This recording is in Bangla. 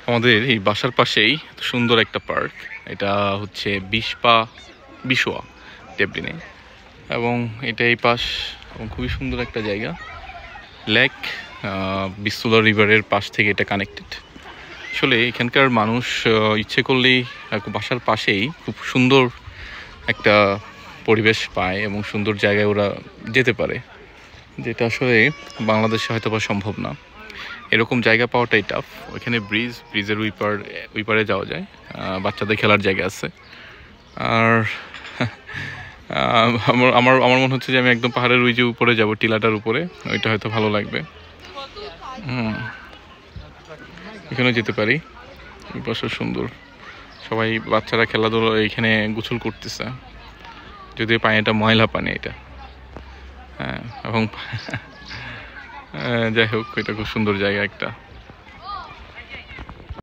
আমাদের এই বাসার পাশেই সুন্দর একটা পার্ক, এটা হচ্ছে বিশোয়া টেবলিনে, এবং এটা এই পাশ এবং খুবই সুন্দর একটা জায়গা। লেক বিস্তুলা রিভারের পাশ থেকে এটা কানেক্টেড। আসলে এখানকার মানুষ ইচ্ছে করলেই বাসার পাশেই খুব সুন্দর একটা পরিবেশ পায় এবং সুন্দর জায়গায় ওরা যেতে পারে, যেটা আসলে বাংলাদেশে হয়তো বা সম্ভব না। এরকম জায়গা পাওয়াটাই টাফ। ওইখানে ব্রিজের ওই পারে যাওয়া যায়, বাচ্চাদের খেলার জায়গা আছে। আর আমার আমার আমার মনে হচ্ছে যে আমি একদম পাহাড়ের ওই যে উপরে যাব, টিলাটার উপরে, ওইটা হয়তো ভালো লাগবে। এখানেও যেতে পারি, ওই পাশে সুন্দর। সবাই বাচ্চারা খেলাধুলা এখানে গোসল করতেছে, যদিও পানিটা ময়লা পানি এটা। হ্যাঁ, এবং যাই হোক, এটা খুব সুন্দর জায়গা একটা।